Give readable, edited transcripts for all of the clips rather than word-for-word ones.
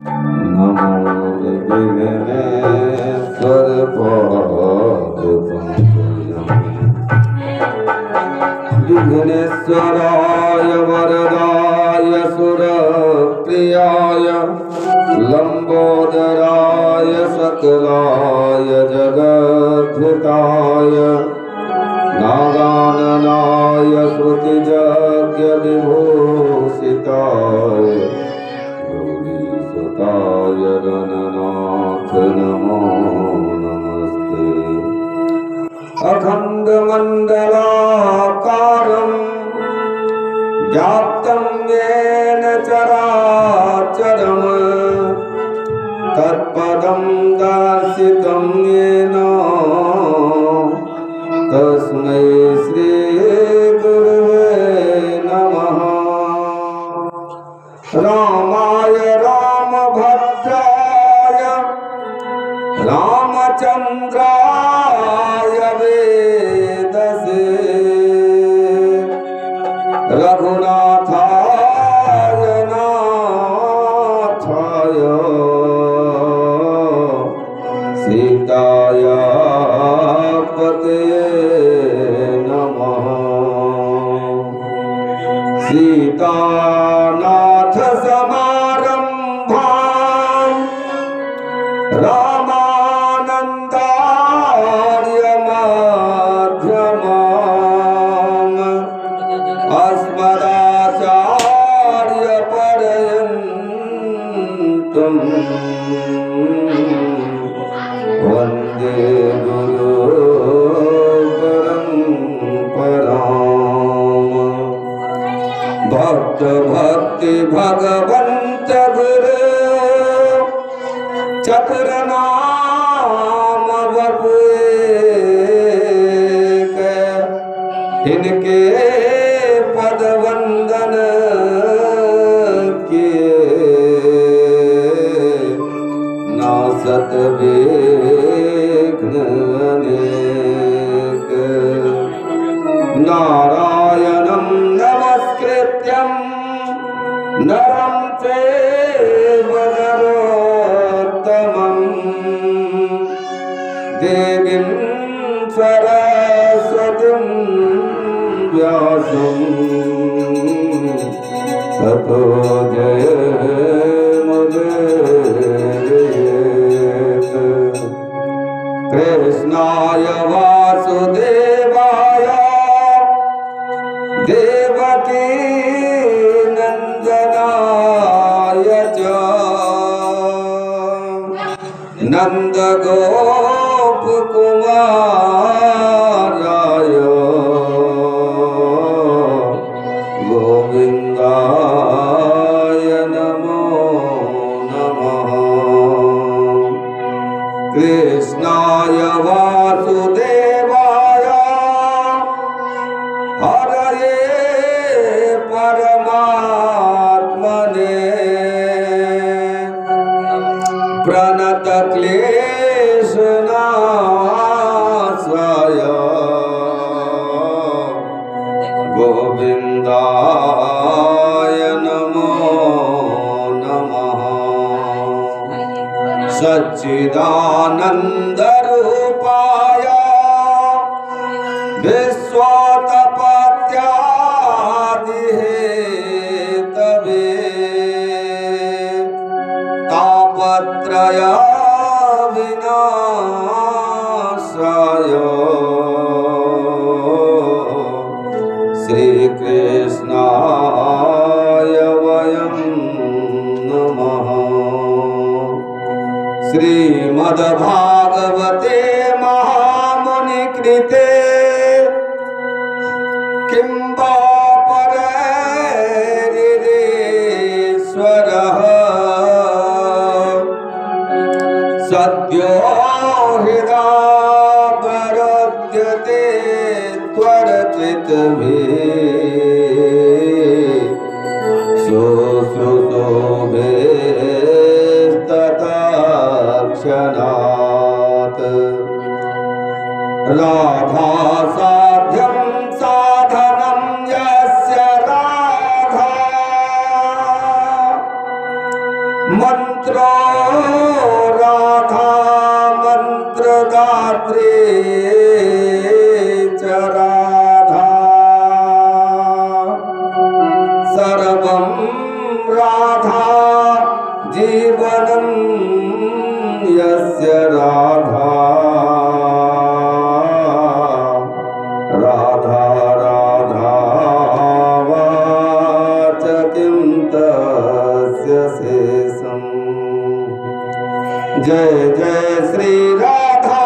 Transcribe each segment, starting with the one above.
नमो विघ्नेश्वर विघ्नेश्वराय वरदाय सुरप्रियाय लंबोदराय सकलाय जगद्धिताय नागाननाय श्रुतियज्ञ विभूषिताय गौरीसुताय गणनाथ नमो नमस्ते। अखण्डमण्डलाकारं व्याप्तं येन चराचरं तत्पदं दर्शितं येन तस्मै श्री गुरुवे नमः। रामाय रामभद्राय रामचन्द्राय वेदसे रघुनाथाय नाथाय सीताय पतये नमः। सीतानाथ समारम्भां रामानन्दार्य मध्यमाम् अस्मदाचार्य पर्यन्तं वन्दे गुरु परम्पराम्। भक्त भक्ति भगवंत गुरु चतुर नाम वपुएक इनके पद वंदन किए नासत विघ्न अनेक। नारायणं नमस्कृत्यं नरं चैव नरोत्तमं देवीं सरस्वतीं व्यासं ततो जयमुदीरयेत्। कृष्णाय वासुदेवाय देवकी नंदनाय च नंदगोपकुमाराय गोविन्दाय नमो नमः। कृष्णाय वासुदेवाय हरये परमात्मने प्रणतक्लेशनाशाय गोविन्दाय नमो नमः। सच्चिदानन्दरूपाय विश्वोत्पत्त्यादिहेतवे तापत्रय विनाशाय श्रीकृष्णाय वयं नमः। श्रीमद्भागवते महामुनिकृते किं वा परैरीश्वरः सद्यो हृदावरुध्यते त्वरचितभिः शुश्रूषोभिस्तत्क्षणात्। राधासाध्यं साधनं यस्य राधा मंत्र मंत्रो राधा मंत्रदात्री च राधा सर्वं राधा जीवनं यस्य राधा राधा राधा वाच किं तस्य शेषम्। जय जय श्री राधा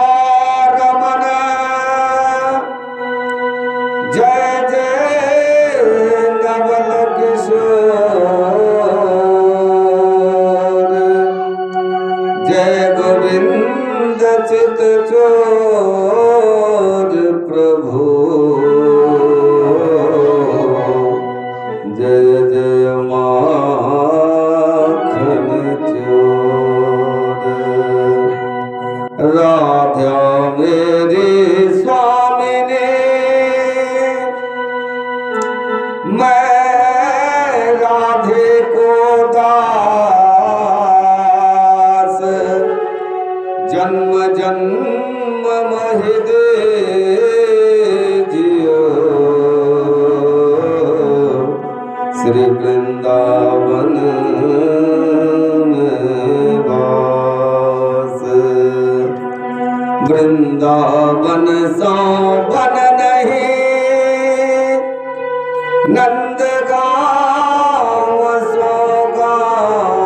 रमण जय जय नवल किशोर जय गोविंद चित चोर प्रभु जय जय माखन चोर। राधा मेरी स्वामिनी मैं राधे को दास जन्म जन्म महि दे जियो श्री वृंदावन में वास। वृंदावन सो बन नहीं नंदगांव सो गाँव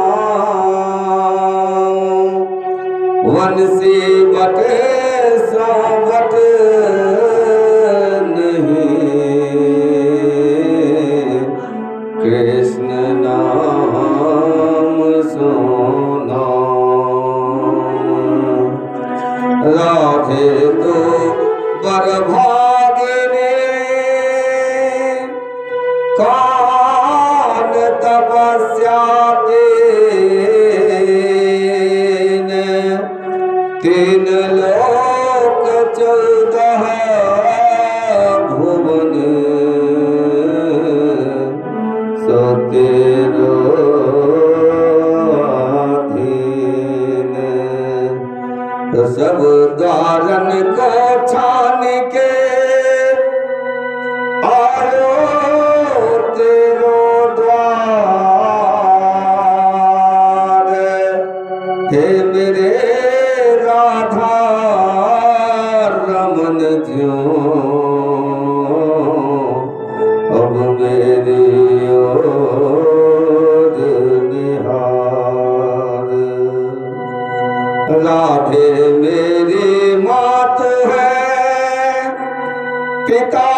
वंशी बट सो बट नहीं कृष्ण नाम सो नाम। राधे तो बरभागिनी कौन तपस्या तीन लोक 14 भुवन सो तेरो अधीन। तो सब द्वारन को छान के आयो तेरो द्वार। हे मेरे राधा रमन ज्यों अब मेरी ओर निहार। राधे मेरी मात है पिता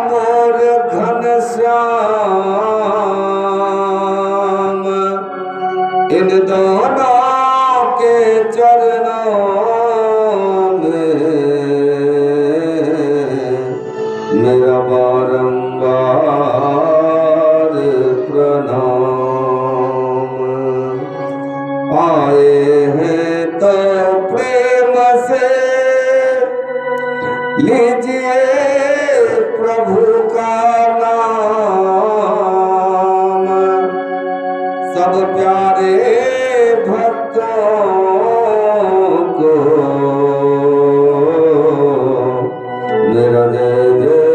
मोर घनश्याम। इन दोनों के चरणों में मेरा बारंबार प्रणाम। आए हैं तो प्रेम से लीजिए प्रभु का नाम। सब प्यारे भक्तों को मेरा जय जय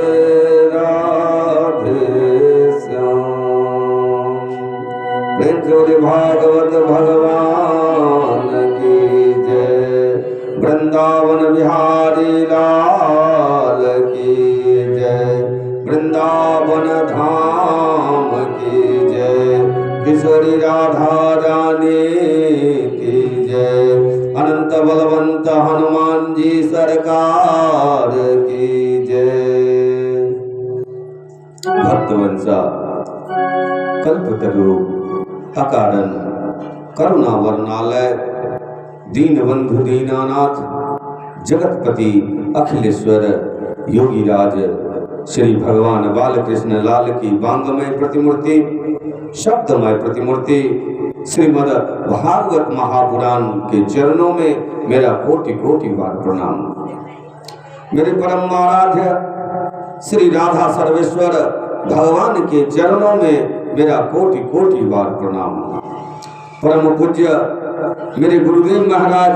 राधे श्याम। प्रेम से भागवत भगवान की जय। वृंदावन बिहारी लाल की जय। वृंदावन धाम की जय। किशोरी राधा रानी की जय। अनंत बलवंत हनुमान जी सरकार की जय। भक्तवंशा कल्पतरु अकारण करुणा वर्णालय दीन बंधु दीनानाथ जगतपति अखिलेश्वर योगीराज श्री भगवान बालकृष्ण लाल की वांगमय प्रतिमूर्ति शब्दमय प्रतिमूर्ति श्रीमद् भागवत महापुराण के चरणों में मेरा कोटि कोटि बार प्रणाम। मेरे परम आराध्य श्री राधा सर्वेश्वर भगवान के चरणों में मेरा कोटि कोटि बार प्रणाम। परम पूज्य मेरे गुरुदेव महाराज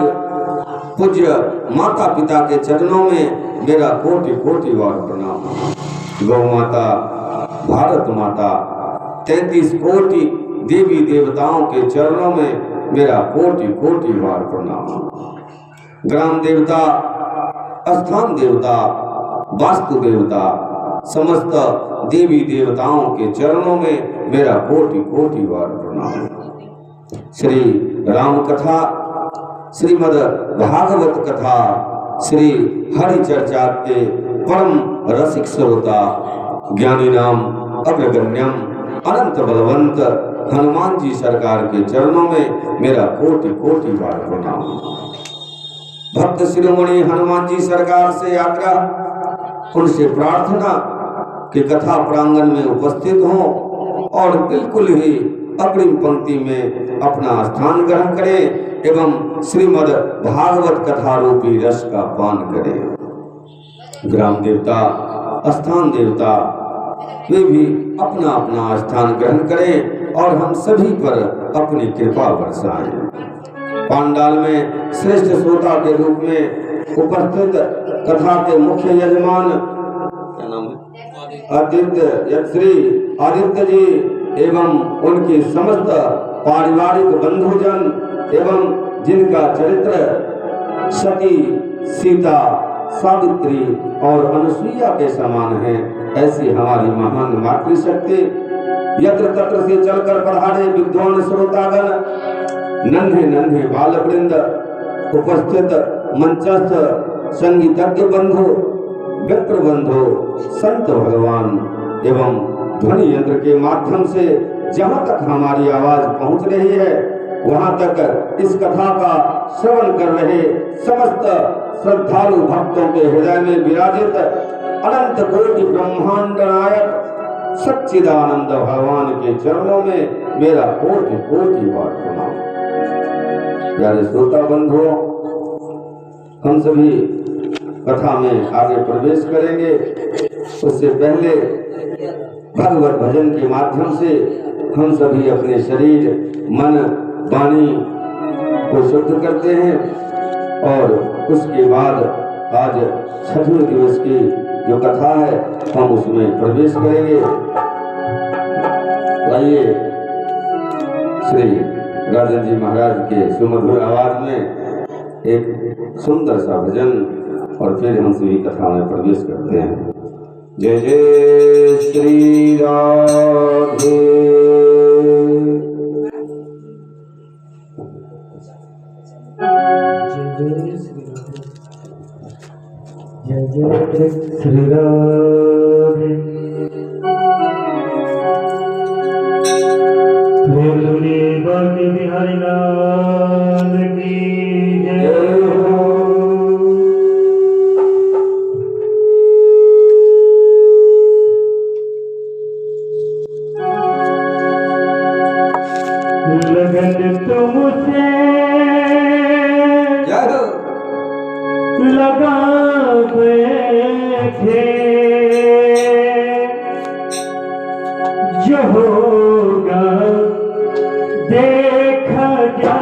पूज्य माता पिता के चरणों में मेरा कोटि कोटि बार प्रणाम। गौ माता, भारत माता, 33 कोटि देवी देवताओं के चरणों में मेरा कोटि कोटि बार प्रणाम। ग्राम देवता, स्थान देवता, वास्तु देवता, समस्त देवी देवताओं के चरणों में मेरा कोटि कोटि बार प्रणाम। श्री राम कथा, श्रीमद् भागवत कथा, श्री हरि चर्चा के परम रसिक श्रोता, ज्ञानी नाम अग्रगण्यम अनंत बलवंत हनुमान जी सरकार के चरणों में मेरा कोटि कोटि बार प्रणाम। भक्त शिरोमणि हनुमान जी सरकार से आग्रह, उनसे प्रार्थना कि कथा प्रांगण में उपस्थित हों और बिल्कुल ही अग्रिम पंक्ति में अपना स्थान ग्रहण करें एवं श्रीमद् भागवत कथा रूपी रस का पान करें। ग्राम देवता, स्थान देवता वे भी अपना अपना स्थान ग्रहण करें और हम सभी पर अपनी कृपा बरसाएं। पांडाल में श्रेष्ठ श्रोता के रूप में उपस्थित कथा के मुख्य यजमान क्या नाम है, आदित्य, श्री आदित्य जी एवं उनके समस्त पारिवारिक बंधुजन एवं जिनका चरित्र सती, सीता, सावित्री और अनुसुईया के समान है, ऐसी हमारी महान मातृशक्ति यत्र तत्र से चलकर पधारे विद्वान श्रोतागण, नन्हे नन्हे बाल वृंद, उपस्थित मंचस्थ संगीतज्ञ बंधु, विप्र बंधु, संत भगवान एवं ध्वनि यंत्र के माध्यम से जहाँ तक हमारी आवाज पहुँच रही है वहाँ तक इस कथा का श्रवण कर रहे समस्त श्रद्धालु भक्तों के हृदय में विराजित अनंत कोटि ब्रह्मांड नायक सच्चिदानंद भगवान के चरणों में मेरा कोटि कोटि बार प्रणाम। प्यारे श्रोता बंधुओं, हम सभी कथा में आगे प्रवेश करेंगे। उससे पहले भगवत भजन के माध्यम से हम सभी अपने शरीर, मन, वाणी को शुद्ध करते हैं और उसके बाद आज छठवें दिवस की जो कथा है हम उसमें प्रवेश करेंगे। आइए श्री राजन जी महाराज के सुमधुर आवाज में एक सुंदर सा भजन और फिर हम सभी कथा में प्रवेश करते हैं। जय जय श्री राधे। जय जय श्री राधे। बोलिए बांके बिहारी लाल की जय हो। लगन तुमसे लगा बैठे, जो होगा देखा जा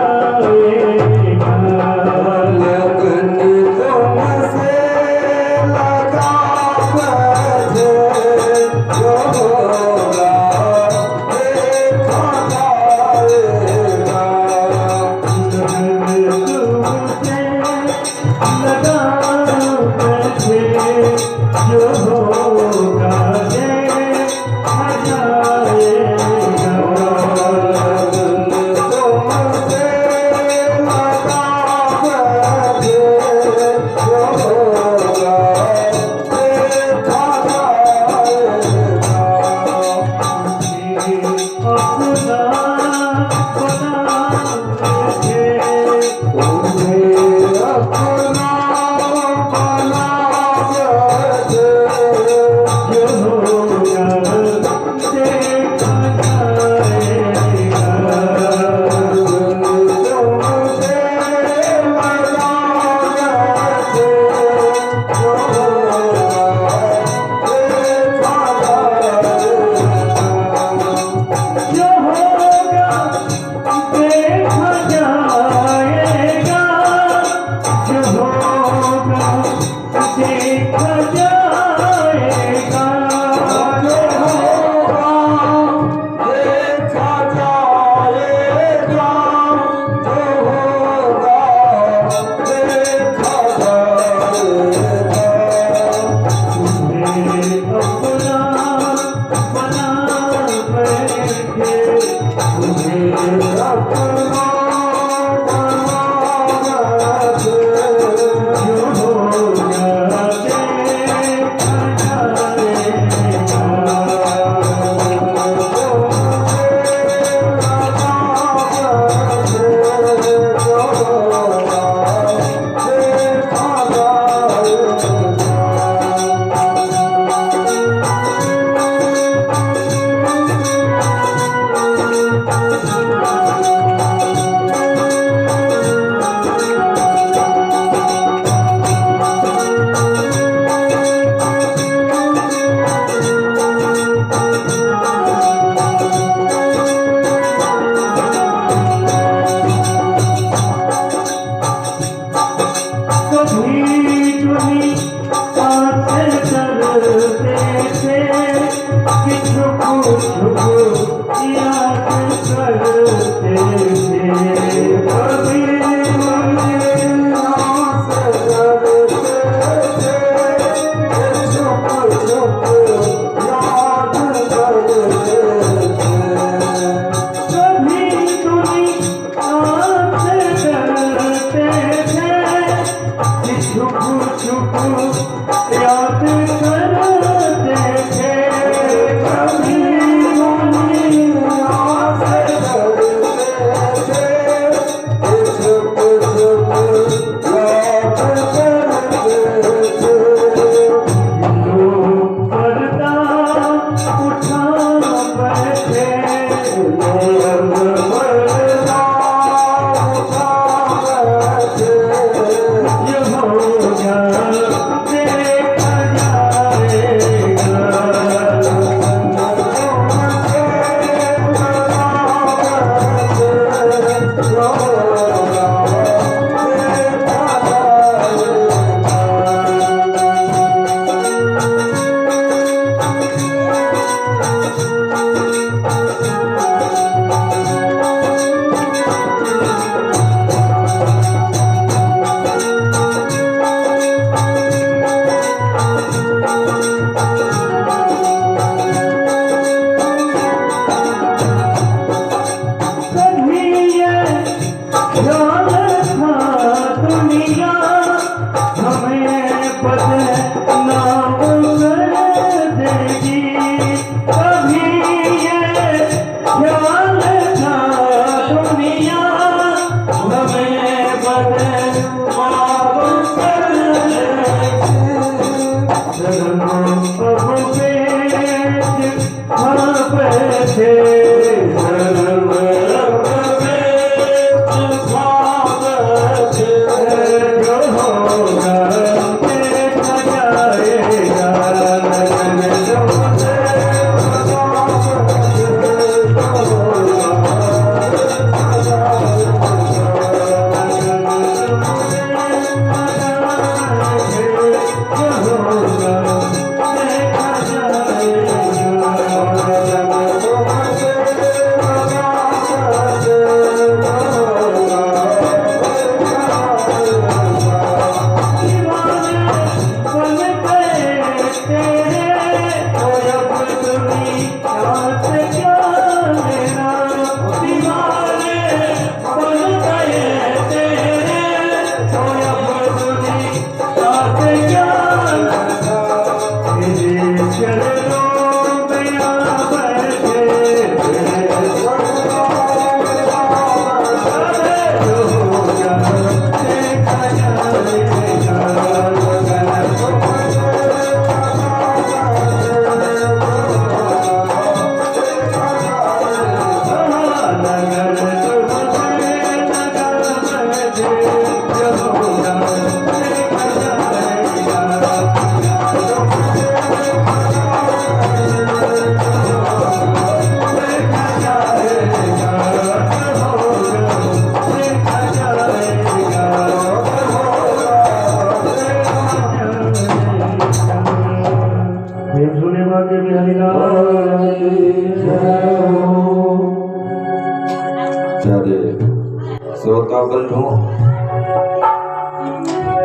श्रोता बंधु,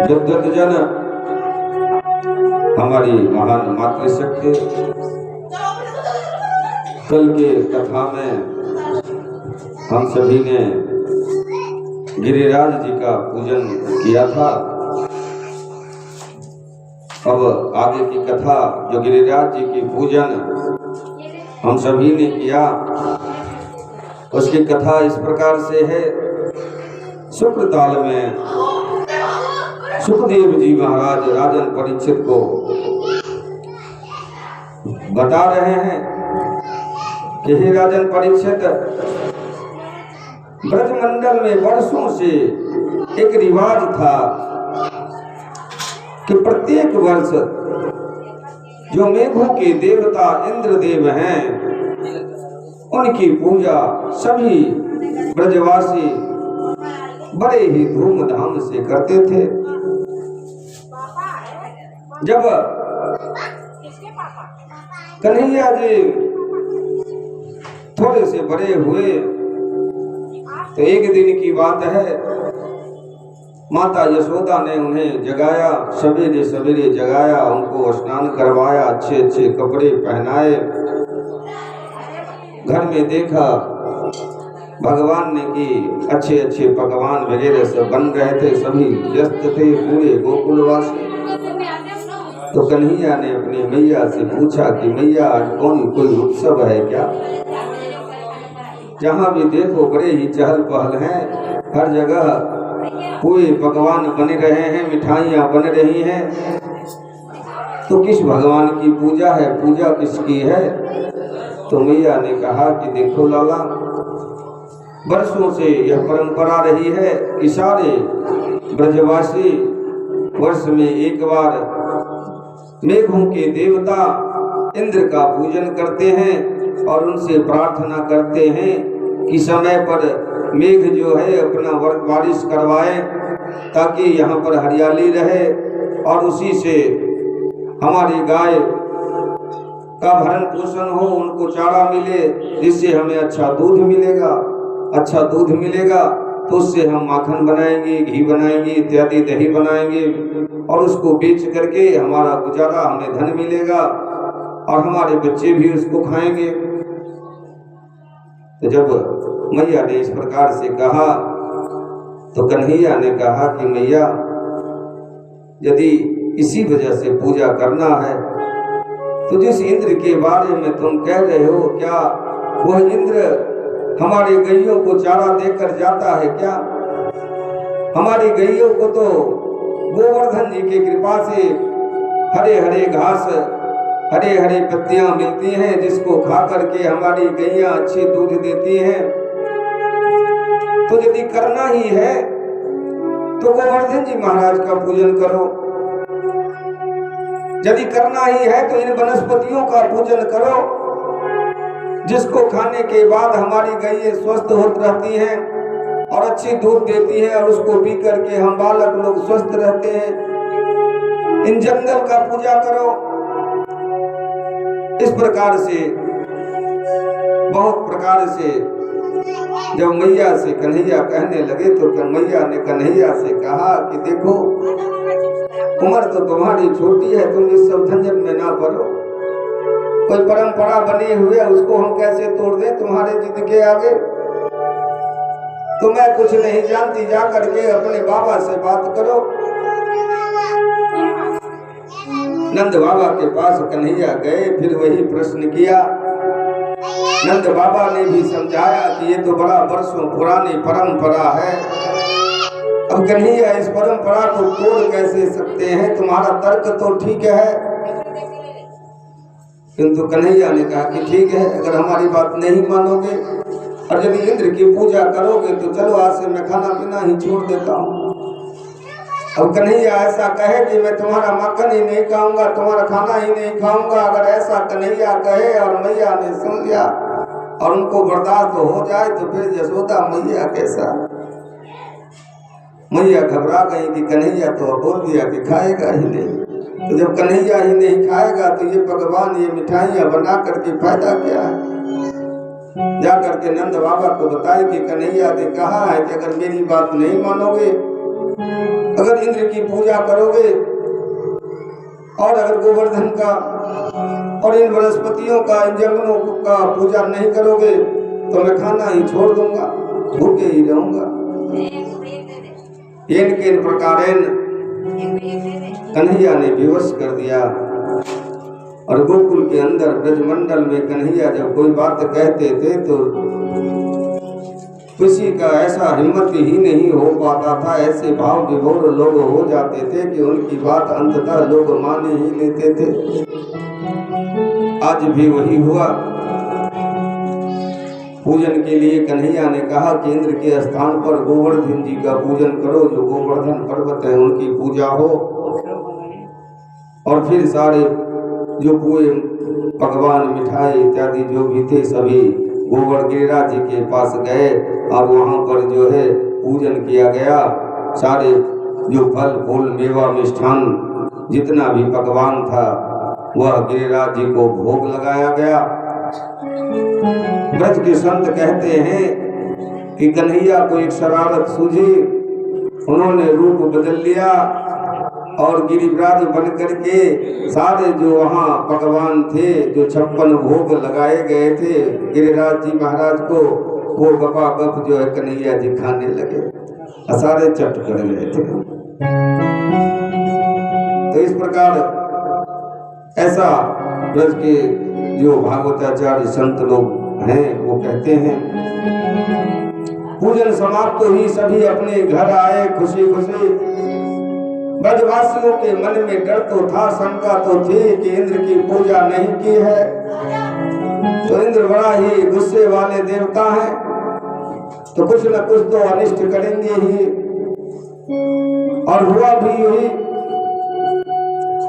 जब जग जन हमारी महान मातृशक्ति कल के कथा में हम सभी ने गिरिराज जी का पूजन किया था। अब आगे की कथा जो गिरिराज जी की पूजन हम सभी ने किया, उसकी कथा इस प्रकार से है। सुप्रताल में सुखदेव जी महाराज राजन परीक्षित को बता रहे हैं कि हे राजन परीक्षित, ब्रजमंडल में वर्षों से एक रिवाज था कि प्रत्येक वर्ष जो मेघों के देवता इंद्रदेव हैं, उनकी पूजा सभी ब्रजवासी बड़े ही धूमधाम से करते थे। जब कन्हैया जी थोड़े से बड़े हुए तो एक दिन की बात है, माता यशोदा ने उन्हें जगाया, सवेरे सवेरे जगाया, उनको स्नान करवाया, अच्छे अच्छे कपड़े पहनाए। घर में देखा भगवान ने कि अच्छे अच्छे पकवान वगैरह सब बन रहे थे, सभी व्यस्त थे पूरे गोकुलवासी। तो कन्हैया ने अपनी मैया से पूछा कि मैया आज कोई उत्सव है क्या? जहाँ भी देखो बड़े ही चहल पहल हैं, हर जगह पूरे पकवान बन रहे हैं, मिठाइयाँ बन रही हैं, तो किस भगवान की पूजा है, पूजा किसकी है? तो मैया ने कहा कि देखो लाला, वर्षों से यह परंपरा रही है कि सारे ब्रजवासी वर्ष में एक बार मेघों के देवता इंद्र का पूजन करते हैं और उनसे प्रार्थना करते हैं कि समय पर मेघ जो है अपना बारिश करवाए, ताकि यहाँ पर हरियाली रहे और उसी से हमारी गाय का भरण पोषण हो, उनको चारा मिले, जिससे हमें अच्छा दूध मिलेगा। अच्छा दूध मिलेगा तो उससे हम माखन बनाएंगे, घी बनाएंगे, इत्यादि दही बनाएंगे और उसको बेच करके हमारा गुजारा, हमें धन मिलेगा और हमारे बच्चे भी उसको खाएंगे। तो जब मैया ने इस प्रकार से कहा तो कन्हैया ने कहा कि मैया, यदि इसी वजह से पूजा करना है तो जिस इंद्र के बारे में तुम कह रहे हो, क्या वह इंद्र हमारी गैयों को चारा देकर जाता है क्या? हमारी गैयों को तो गोवर्धन जी की कृपा से हरे हरे घास, हरे हरे पत्तियां मिलती हैं, जिसको खा करके हमारी गैयां अच्छी दूध देती हैं। तो यदि करना ही है तो गोवर्धन जी महाराज का पूजन करो। यदि करना ही है तो इन वनस्पतियों का पूजन करो, जिसको खाने के बाद हमारी गैयें स्वस्थ होती रहती हैं और अच्छी दूध देती हैं, और उसको पी करके हम बालक लोग स्वस्थ रहते हैं। इन जंगल का पूजा करो। इस प्रकार से, बहुत प्रकार से जब मैया से कन्हैया कहने लगे तो मैया ने कन्हैया से कहा कि देखो, उम्र तो तुम्हारी छोटी है, तुम इस सब झंझट में ना पड़ो। कोई परंपरा बनी हुई है, उसको हम कैसे तोड़ दें तुम्हारे जिद के आगे? तो मैं कुछ नहीं जानती, जा करके अपने बाबा से बात करो। नंद बाबा के पास कन्हैया गए, फिर वही प्रश्न किया। नंद बाबा ने भी समझाया कि ये तो बड़ा वर्षों पुरानी परंपरा है, अब कन्हैया इस परंपरा को तोड़ कैसे सकते हैं? तुम्हारा तर्क तो ठीक है। किंतु कन्हैया ने कहा कि ठीक है, अगर हमारी बात नहीं मानोगे और यदि इंद्र की पूजा करोगे तो चलो, आज से मैं खाना पीना ही छोड़ देता हूँ। अब कन्हैया ऐसा कहे कि मैं तुम्हारा मक्खन ही नहीं खाऊंगा, तुम्हारा खाना ही नहीं खाऊंगा, अगर ऐसा कन्हैया कहे और मैया ने सुन लिया और उनको बर्दाश्त हो जाए तो फिर यशोदा मैया कैसा? मैया घबरा गई कि कन्हैया तो बोल दिया कि खाएगा ही नहीं। तो जब कन्हैया ही नहीं खाएगा तो ये पकवान, ये मिठाइयाँ बना करके फायदा क्या है? जा करके नंद बाबा को बताए कि कन्हैया ने कहा है कि अगर मेरी बात नहीं मानोगे, अगर इंद्र की पूजा करोगे और अगर गोवर्धन का और इन वनस्पतियों का, इन जंगलों का पूजा नहीं करोगे तो मैं खाना ही छोड़ दूंगा, भूखे ही रहूंगा। इन प्रकारेण कन्हैया ने विवश कर दिया। और गोकुल के अंदर ब्रजमंडल में कन्हैया जब कोई बात कहते थे तो किसी का ऐसा हिम्मत ही नहीं हो पाता था, ऐसे भाव विभोर लोग हो जाते थे कि उनकी बात अंततः लोग मान ही लेते थे। आज भी वही हुआ। पूजन के लिए कन्हैया ने कहा कि इंद्र के स्थान पर गोवर्धन जी का पूजन करो, जो गोवर्धन पर्वत है उनकी पूजा हो। और फिर सारे जो पूरे पकवान, मिठाई इत्यादि जो भी थे सभी गोवर्धन गिरिराज जी के पास गए और वहाँ पर जो है पूजन किया गया। सारे जो फल फूल, मेवा, मिष्ठान, जितना भी पकवान था वह गिरिराज जी को भोग लगाया गया। ब्रज के संत कहते हैं कि कन्हैया को एक शरारत सूझी, उन्होंने रूप बदल लिया और गिरिराज बन करके सारे जो वहाँ पकवान थे, जो 56 भोग लगाए गए थे गिरिराज जी महाराज को, वो गपा गप जो है कन्हैया जी खाने लगे, सारे चट कर गए थे। तो इस प्रकार ऐसा ब्रज के जो भागवताचार्य संत लोग हैं वो कहते हैं। पूजन समाप्त तो ही सभी अपने घर आए खुशी खुशी। ब्रजवासियों के मन में डर तो था, शंका तो थी कि इंद्र की पूजा नहीं की है तो इंद्र बड़ा ही गुस्से वाले देवता हैं, तो कुछ न कुछ तो अनिष्ट करेंगे ही। और हुआ भी यही।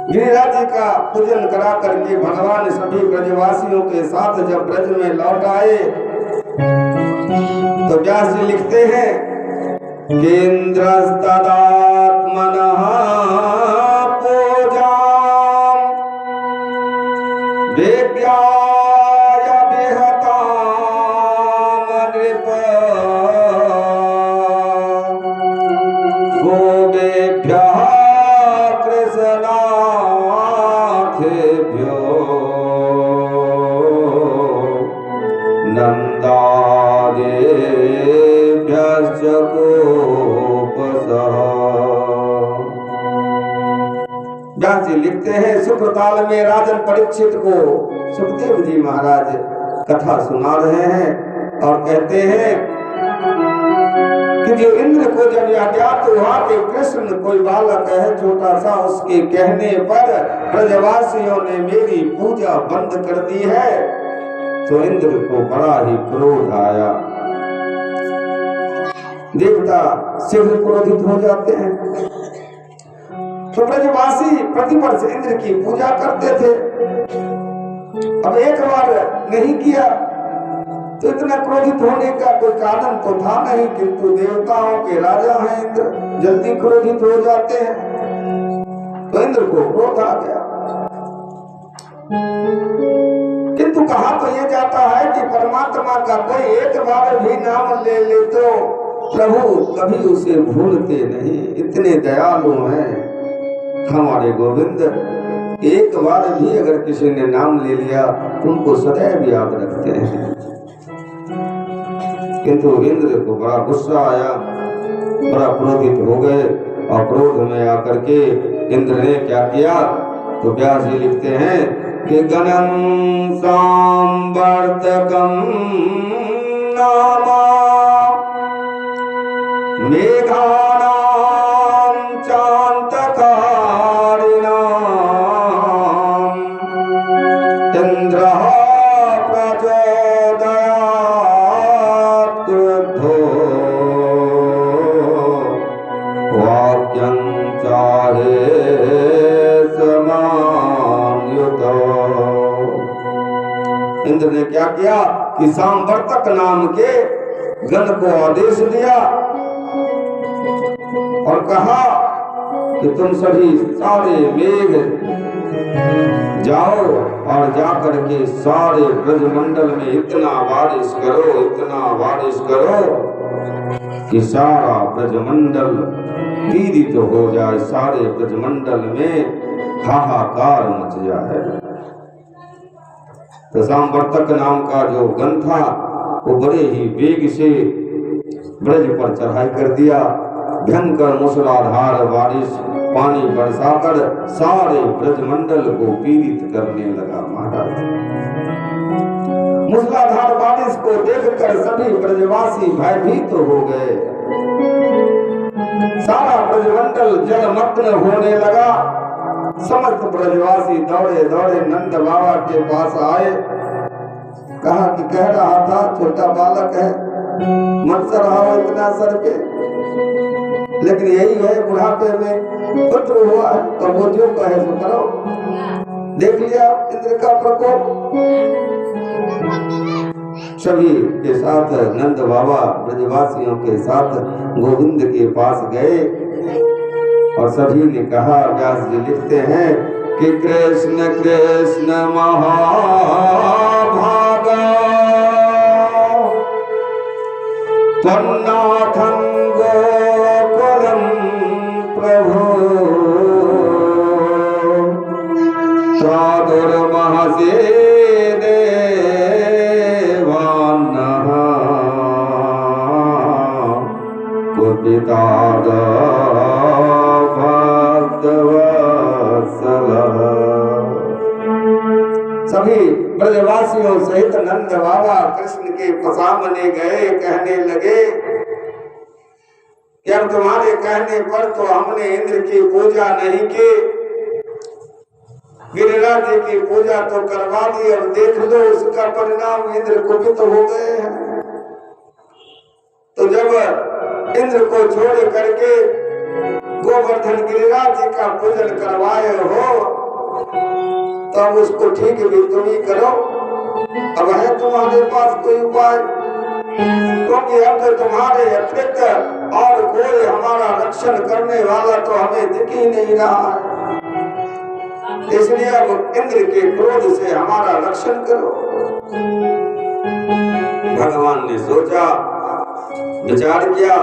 गिरिराज जी का पूजन करा करके भगवान सभी ब्रजवासियों के साथ जब ब्रज में लौट आए तो व्यास जी लिखते हैं कि इंद्रस्तदात्मनः पूजां वेद्याय विहतां नृप गोवेभ्यः कृष्णार्थेभ्यो नन्दादेभ्यश्च व्यास जी लिखते हैं, सुप्रताल में राजन परीक्षित को सुखदेव जी महाराज कथा सुना रहे हैं और कहते हैं कि जो इंद्र को जब यह ज्ञात हुआ कि कृष्ण कोई बालक है छोटा सा, उसके कहने पर ब्रजवासियों ने मेरी पूजा बंद कर दी है, तो इंद्र को बड़ा ही क्रोध आया। देवता शीघ्र क्रोधित हो जाते हैं। तो ब्रजवासी प्रतिवर्ष इंद्र की पूजा करते थे, अब एक बार नहीं किया तो इतना क्रोधित होने का कोई कारण तो था नहीं, किंतु देवताओं के राजा हैं इंद्र, जल्दी क्रोधित हो जाते हैं। तो इंद्र को क्रोध आ गया। किंतु कहा तो ये जाता है कि परमात्मा का कोई एक बार भी नाम ले ले तो प्रभु कभी उसे भूलते नहीं, इतने दयालु हैं हमारे गोविंद। एक बार भी अगर किसी ने नाम ले लिया उनको सदैव याद रखते हैं। किंतु इंद्र को बड़ा गुस्सा आया, बड़ा क्रोधित हो गए और क्रोध में आकर के इंद्र ने क्या किया, तो व्यास जी लिखते हैं कि गणं सांवर्तकं नामा मेघानां चान्तकारिणां इंद्रः प्रचोदयात् क्रुद्धो वाक्यं चाहे समान्युतो। इंद्र ने क्या किया कि सांवर्तक नाम के गण को आदेश दिया और कहा कि तुम सभी सारे मेघ जाओ और जाकर के सारे ब्रजमंडल में इतना बारिश करो कि सारा ब्रजमंडल पीड़ित हो जाए, सारे ब्रजमंडल में हाहाकार मच जाए। तो सांवर्तक नाम का जो गण था वो बड़े ही वेग से ब्रज पर चढ़ाई कर दिया। भयंकर मूसलाधार बारिश पानी बरसाकर सारे ब्रजमंडल को पीड़ित करने लगा महाराज। मूसलाधार बारिश को देखकर सभी ब्रजवासी भयभीत हो गए। सारा ब्रजमंडल जलमग्न होने लगा। समस्त ब्रजवासी दौड़े दौड़े नंद बाबा के पास आए। कहा कि कह रहा था छोटा बालक है, मत सराहो इतना सर के, लेकिन यही है बुढ़ापे में पुत्र हुआ है तो वो जो कहे सो करो। देख लिया इंद्र का प्रकोप। सभी के साथ नंद बाबा ब्रजवासियों के साथ गोविंद के पास गए और सभी ने कहा, व्यास जी लिखते हैं कि कृष्ण कृष्ण महाभागा त्वन्नाथं गोकुलं प्रभो प्रादुर्महसे देवान्नः कुपिताद भक्तवत्सलः। सभी ब्रजवासियों सहित नंद बाबा कृष्ण के सामने गए, कहने लगे कि अब तुम्हारे कहने पर तो हमने इंद्र की पूजा नहीं की, गिरिराज जी की पूजा तो करवा दी, और देख लो उसका परिणाम इंद्र कुपित हो गए हैं। तो जब इंद्र को छोड़ करके गोवर्धन गिरिराज जी का पूजन करवाए हो तो अब उसको ठीक भी तुम ही करो। अब है तुम्हारे पास कोई उपाय, क्योंकि अब तो तुम्हारे अतिरिक्त और कोई हमारा रक्षण करने वाला तो हमें दिख ही नहीं रहा है, इसलिए अब इंद्र के क्रोध से हमारा रक्षण करो। भगवान ने सोचा, विचार किया।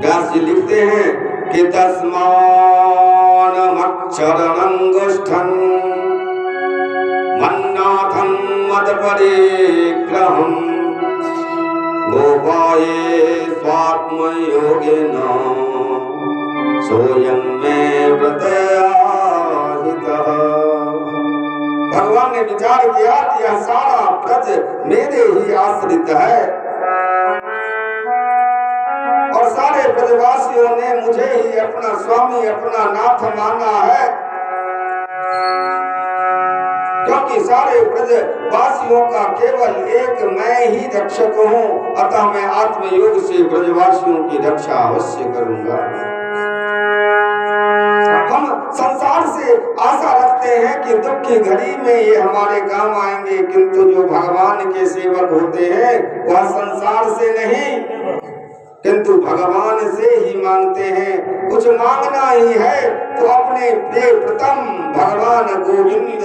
व्यास जी लिखते हैं कि तस्मान्मक्षरमंगुष्ठं मन्नाथं मदपरिग्रहं गोपाये स्वात्मयोगेन सोऽयं मे व्रतया भगवान ने विचार किया कि यह सारा ब्रज मेरे ही आश्रित है और सारे ब्रजवासियों ने मुझे ही अपना स्वामी अपना नाथ माना है, क्योंकि सारे ब्रजवासियों का केवल एक मैं ही रक्षक हूँ, अतः मैं आत्मयोग से ब्रजवासियों की रक्षा अवश्य करूंगा। हम संसार से आशा रखते हैं कि दुख की घड़ी में ये हमारे काम आएंगे, किंतु जो भगवान के सेवक होते हैं वह संसार से नहीं किंतु भगवान से ही मांगते हैं। कुछ मांगना ही है तो अपने प्रिय प्रथम भगवान गोविंद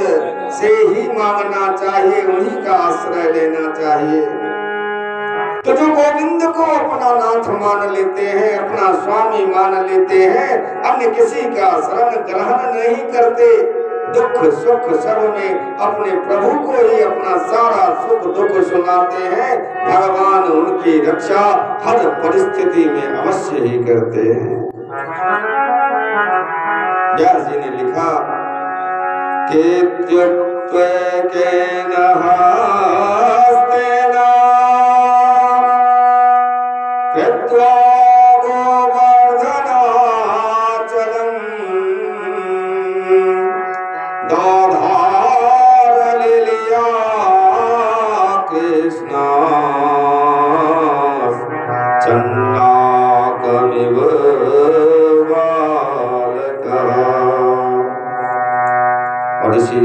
से ही मांगना चाहिए, उन्हीं का आश्रय लेना चाहिए। तो जो गोविंद को अपना नाथ मान लेते हैं, अपना स्वामी मान लेते हैं, अन्य किसी का शरण ग्रहण नहीं करते, दुख सुख सब में अपने प्रभु को ही अपना सारा सुख दुख सुनाते हैं, भगवान उनकी रक्षा हर परिस्थिति में अवश्य ही करते हैं। व्यास जी ने लिखा कि त्युक्त्वे केन हस्तेन कृत्वा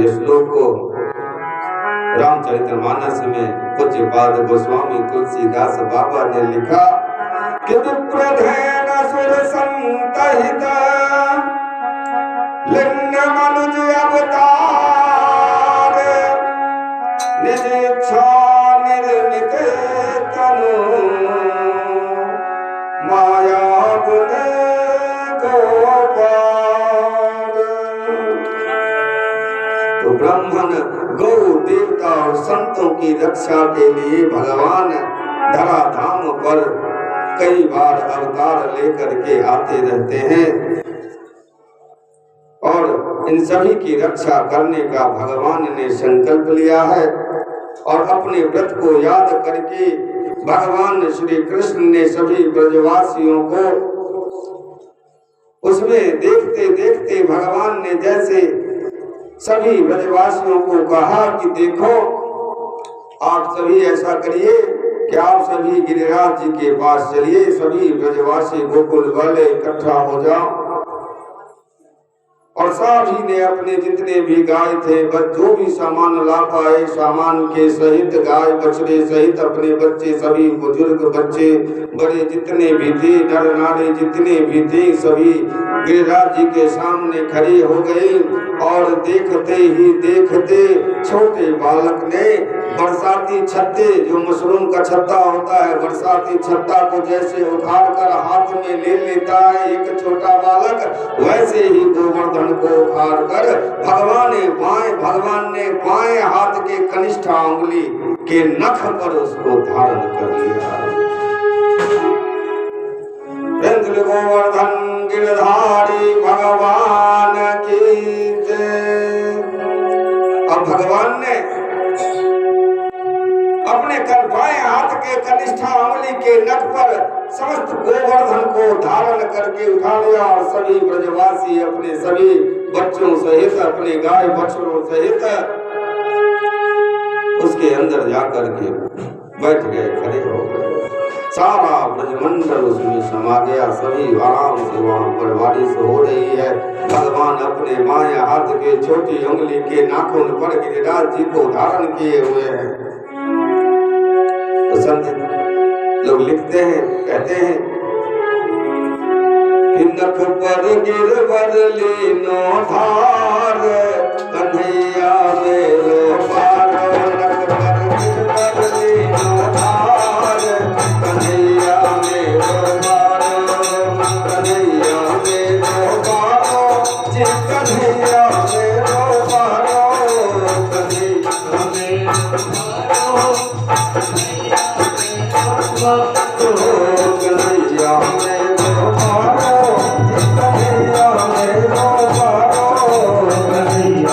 श्लोक को रामचरितमानस में पूज्यपाद गोस्वामी तुलसीदास बाबा ने लिखा कि विप्रधेन सुर संतहित लिंग मनुज अवतार निज इच्छा निर्मित तनु माया गुण ब्राह्मण गौ देवता और संतों की रक्षा के लिए भगवान धराधाम पर कई बार अवतार लेकर के आते रहते हैं और इन सभी की रक्षा करने का भगवान ने संकल्प लिया है। और अपने व्रत को याद करके भगवान श्री कृष्ण ने सभी ब्रजवासियों को उसमें देखते देखते भगवान ने जैसे सभी ब्रजवासियों को कहा कि देखो आप सभी ऐसा करिए कि आप सभी गिरिराज जी के पास चलिए, सभी ब्रजवासी गोकुल वाले इकट्ठा हो जाओ। और सभी ने अपने जितने भी गाय थे जो भी सामान ला पाए सामान के सहित गाय बछड़े सहित अपने बच्चे सभी बुजुर्ग बच्चे बड़े जितने भी थे नर नारी जितने भी थे सभी गिरिराज जी के सामने खड़े हो गए। और देखते ही देखते छोटे बालक ने बरसाती छत्ते जो मशरूम का छत्ता होता है बरसाती छत्ता को जैसे उखाड़ कर हाथ में ले लेता है एक छोटा बालक, वैसे ही गोवर्धन को उखाड़ कर भगवान ने बाएं हाथ के कनिष्ठ अंगुली के नख पर उसको धारण कर लिया। गोवर्धन गिरधारी भगवान की जय। अब भगवान ने अपने बाएं हाथ के कनिष्ठ अंगुली के नख पर समस्त गोवर्धन को धारण करके उठा लिया और सभी ब्रजवासी अपने सभी बच्चों सहित अपने गाय बछड़ों सहित उसके अंदर जाकर के बैठ गए, खड़े हो गए। सारा ब्रजमंडल उसमें समा गया, सभी आराम से वहां पर बारिश हो रही है। भगवान अपने बाएं हाथ के छोटी उंगली के नाखून पर गिरिराज जी को धारण किए हुए हैं। तो संत लोग लिखते हैं, कहते हैं कि नख पर गिरवर लीनो धार कन्हैया मेरो पार, नख पर गिरवर लीनो धार कन्हैया मेरो पार, कन्हैया मेरो पार जी कन्हैया मेरो पार, कन्हैया मेरो पार कन्हैया मेरो पार कन्हैया मेरो पार कन्हैया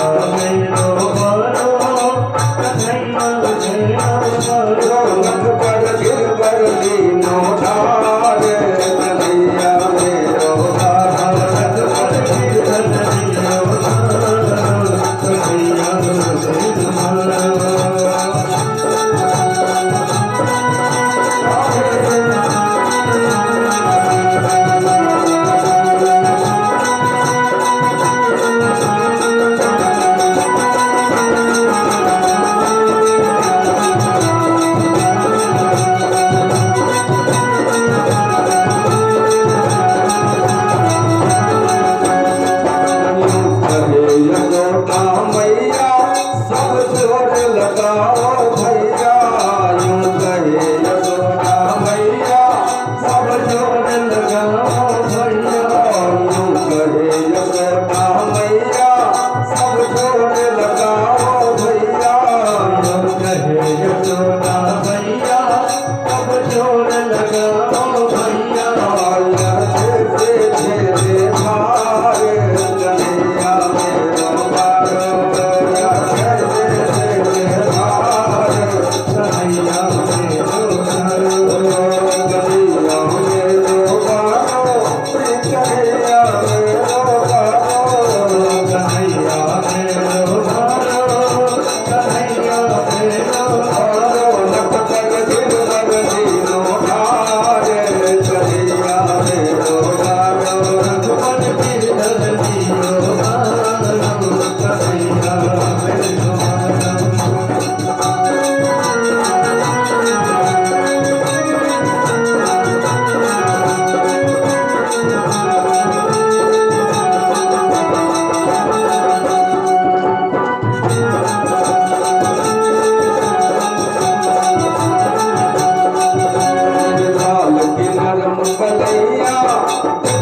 कन्हैया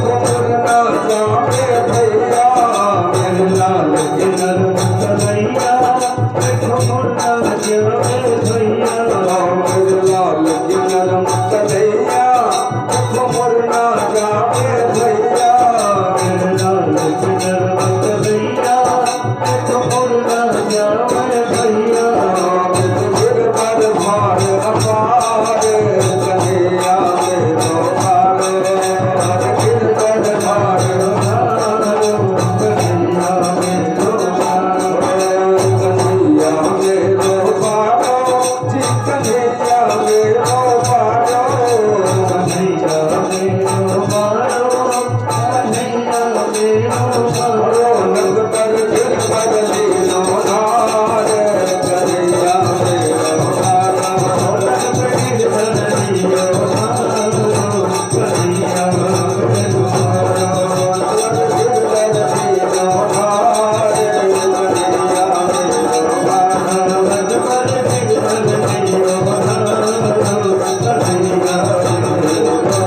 मोरना जावे भैया मेरे लाल के नरमुख कन्हैया मोरना जावे भैया मेरे लाल के नरमुख कन्हैया मोरना जावे भैया मेरे लाल के नरमुख कन्हैया मोरना जावे भैया गिरधर भार अपार कन्हैया मेरो भार गिरधर भार कन्हैया मेरो भार कन्हैया मेरो भार जी कन्हैया मेरो भार कन्हैया मेरो भार कन्हैया मेरो भार नंद पर गिरधर लीनो धार कन्हैया मेरो भार नंद पर गिरधर लीनो धार कन्हैया मेरो भार नंद गिरधर लीनो धार कन्हैया मेरो भार नंद पर गिरधर लीनो धार कन्हैया मेरो भार।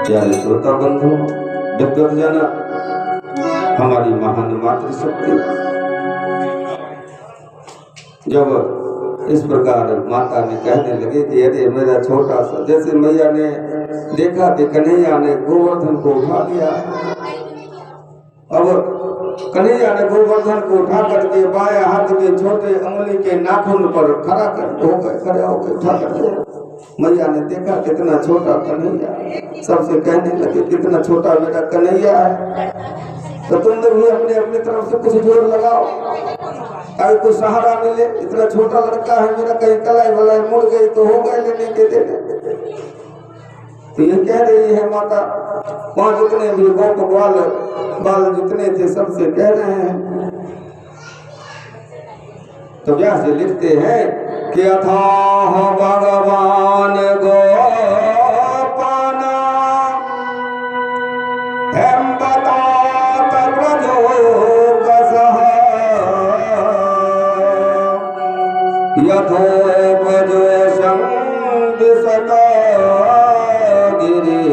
प्यारे श्रोता बंधु विद्वत जन, हमारी महान मातृशक्ति जब इस प्रकार माता ने कहने लगे कि अरे मेरा छोटा सा, जैसे मैया ने देखा कि कन्हैया ने गोवर्धन को उठा लिया। अब कन्हैया ने गोवर्धन को उठा करके बाएं हाथ में छोटे उंगली के नाखून पर खड़ा कर खड़े होकर उठा करके मैया ने देखा कितना छोटा कन्हैया, सबसे कहने लगे कितना छोटा मेरा कन्हैया है, तो तुम लोग भी अपने अपनी तरफ से कुछ जोर लगाओ ताकि कुछ सहारा मिले। इतना छोटा लड़का है मेरा, कहीं कलाई वलाई मुड़ गई तो हो गए लेने के देने। तो ये कह रही है माता, वहां जितने भी गोप बाल जितने थे सबसे कह रहे हैं। तो व्यास जी लिखते हैं कि अथाह भगवान गोपाना हेम बतात ब्रजोगसः यथोपदेशं दिशता गिरि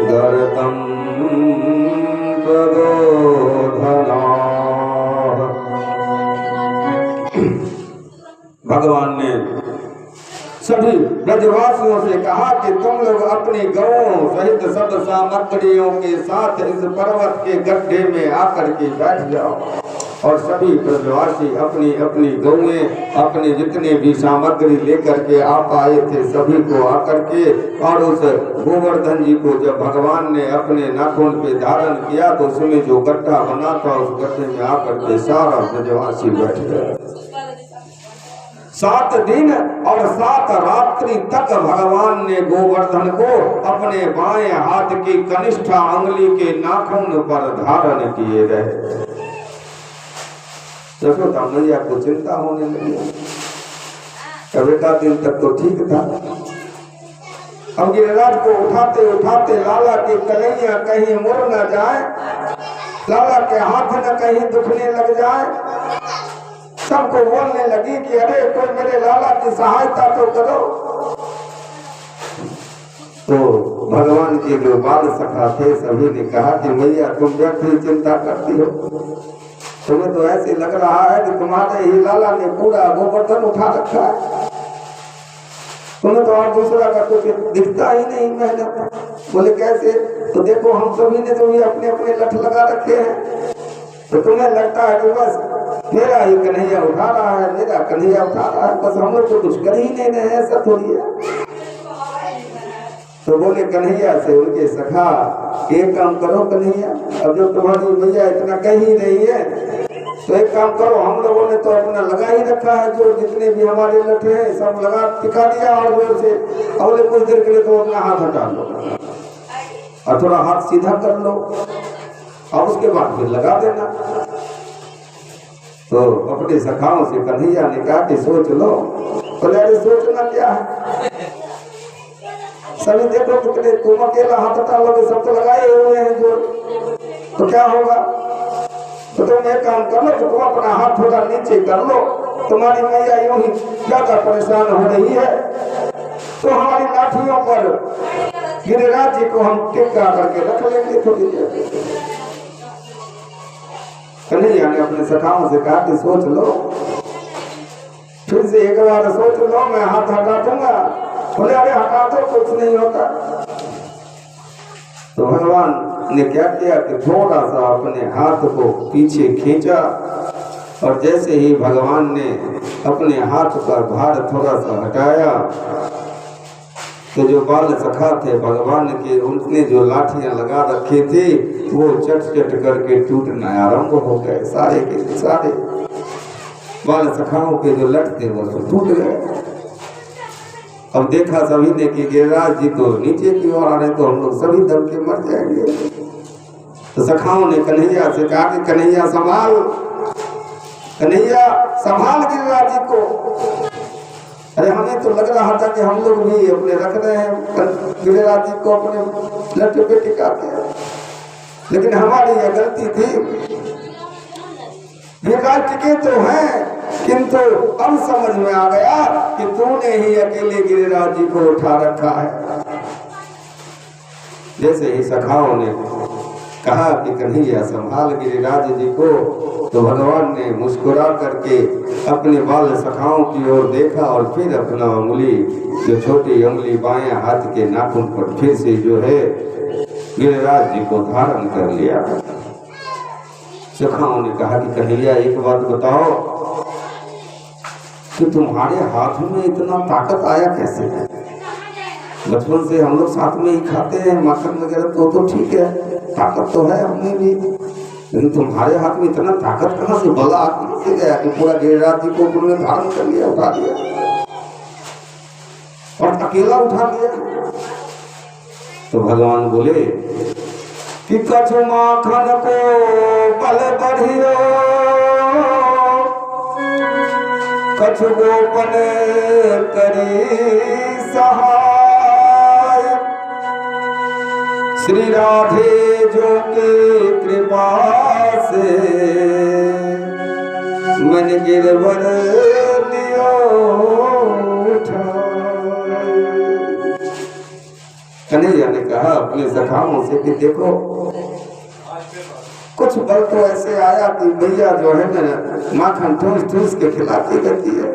गर्तं प्रबोधना। भगवान ने सभी ब्रजवासियों से कहा कि तुम लोग अपनी गौओं सहित सब सामग्रियों के साथ इस पर्वत के गड्ढे में आकर के बैठ जाओ। और सभी ब्रजवासी अपनी अपनी गौएं अपने जितने भी सामग्री लेकर के आप आए थे सभी को आकर के, और उस गोवर्धन जी को जब भगवान ने अपने नाखून पे धारण किया तो उसमें जो गड्ढा बना था उस गड्ढे में आकर के सारा ब्रजवासी बैठ गए। 7 दिन और 7 रात्रि तक भगवान ने गोवर्धन को अपने बाएं हाथ की कनिष्ठा उंगली के नाखून पर धारण किए रहे। यशोदा मैया को चिंता होने लगी। अब 1 दिन तक तो ठीक था, अब गिरिराज को उठाते उठाते लाला की कलैया कहीं मुड़ न जाए, लाला के हाथ न कहीं दुखने लग जाए। सबको बोलने लगी कि अरे कोई मेरे लाला की सहायता तो करो। तो भगवान के जो बाल सखा थे सभी ने कहा कि मैया तुम व्यर्थ ही चिंता करती हो, तुम्हें तो ऐसे लग रहा है कि तुम्हारे ही लाला ने पूरा गोवर्धन उठा रखा है, तुम्हें तो और दूसरा का कुछ दिखता ही नहीं। मैंने बोले कैसे? तो देखो हम सभी ने तो भी अपने अपने लठ लगा रखे हैं, तो तुम्हें लगता है कि बस मेरा ही कन्हैया उठा रहा है, मेरा कन्हैया उठा रहा है, बस हम लोग तो कुछ कर ही नहीं रहे, ऐसा थोड़ी है। तो बोले कन्हैया से उनके सखा एक काम करो कन्हैया, अब जो तुम्हारी मैया इतना कह ही रही है तो एक काम करो, हम लोगों ने तो अपना लगा ही रखा है, जो जितने भी हमारे लठे हैं सब लगा टिका दिया, और जोर से अगले कुछ देर के लिए तो अपना हाथ हटा लो और थोड़ा हाथ सीधा कर लो और उसके बाद फिर लगा देना। तो अपने सखाओं से कन्हैया ने कहा कि सोच लो। बोले अरे सोचना क्या है, सभी देखो कितने, तुम अकेला हाथ हटा लोगे, सब तो लगाए हुए हैं जो, तो क्या होगा? तो तुम एक काम कर लो, तो तुम अपना हाथ थोड़ा नीचे कर लो तुम्हारी मैया यूं ही ज्यादा परेशान हो रही है, तो हमारी लाठियों पर गिरिराज जी को हम टिका करके रख लेंगे थोड़ी देर। कन्हैया ने अपने सखाओं से कहा कि सोच लो, फिर से एक बार सोच लो, मैं हाथ हटा दूंगा। बोले अरे हटा दो, कुछ नहीं होता। तो भगवान ने क्या किया कि थोड़ा सा अपने हाथ को पीछे खींचा, और जैसे ही भगवान ने अपने हाथ का भार थोड़ा सा हटाया, तो जो बाल सखा थे भगवान के, उनने जो लाठियां लगा रखे थे वो चट चट करके टूटना आरंभ हो गए। सारे के सारे बाल सखाओं के जो लठ थे वो सब टूट गए। अब देखा सभी ने कि गिरिराज जी तो नीचे की ओर आ रहे, तो हम लोग सभी दब के मर जाएंगे। तो सखाओं ने कन्हैया से कहा कि कन्हैया संभाल, कन्हैया संभाल गिरिराज जी को। अरे हमें तो लग रहा था कि हम लोग भी अपने रख रहे हैं गिरिराज जी को अपने लट्ठे पे टिका के, लेकिन हमारी यह गलती थी। गिरिराज टिके तो हैं, किंतु अब समझ में आ गया कि तूने ही अकेले गिरिराज जी को उठा रखा है। जैसे ही सखाओं ने कहा कि कन्हैया संभाल गिरिराज जी को, तो भगवान ने मुस्कुरा करके अपने बाल सखाओं की ओर देखा, और फिर अपना उंगली, जो छोटी उंगली बाएं हाथ के नाखून पर फिर से जो है गिरिराज जी को धारण कर लिया। सखाओं ने कहा कि कन्हैया एक बात बताओ कि तुम्हारे हाथ में इतना ताकत आया कैसे? बचपन से हम लोग साथ में ही खाते हैं माखन वगैरह, तो ठीक है, ताकत तो है हमें भी, लेकिन तुम्हारे हाथ में इतना ताकत कहाँ से, बला कहाँ से गया कि पूरा गिरिराज जी को तुमने धारण कर लिया, उठा लिया और अकेला उठा लिया? तो भगवान बोले कि कछु माखन को बल बढ़ियो, कछु गोपन करी सहाय, श्री राधे जो की कृपा से मन गिरवर लियो उठाए। कन्हैया ने कहा अपने सखाओं से कि देखो, कुछ बल तो ऐसे आया कि भैया जो है ना माखन ठूस ठूस के खिलाती रहती है,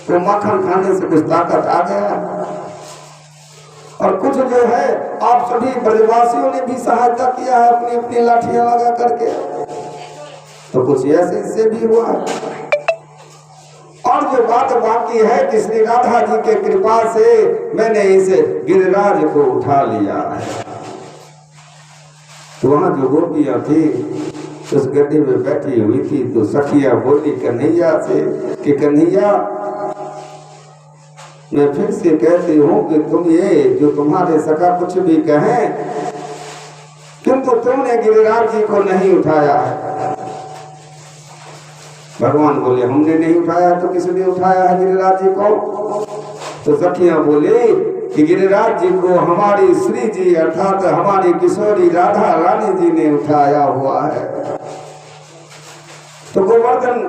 तो माखन खाने से कुछ ताकत आ गया, और कुछ जो है आप सभी ब्रजवासियों ने भी सहायता किया है अपनी अपनी लाठियां लगा करके, तो कुछ ऐसे इससे भी हुआ है। और जो बात बाकी है कि श्री राधा जी के कृपा से मैंने इस गिरिराज को उठा लिया है। तो वहां जो गोपियां थी उस गड्ढे में बैठी हुई थी, तो सखिया बोली कन्हैया से कि कन्हैया, मैं फिर से कहती हूँ कि तुम ये जो तुम्हारे सखा कुछ भी कहें, किंतु तुमने गिरिराज जी को नहीं उठाया है। भगवान बोले हमने नहीं उठाया, तो किसने उठाया है गिरिराज जी को? तो सखियां बोले कि गिरिराज जी को हमारी श्री जी अर्थात हमारी किशोरी राधा रानी जी ने उठाया हुआ है। तो गोवर्धन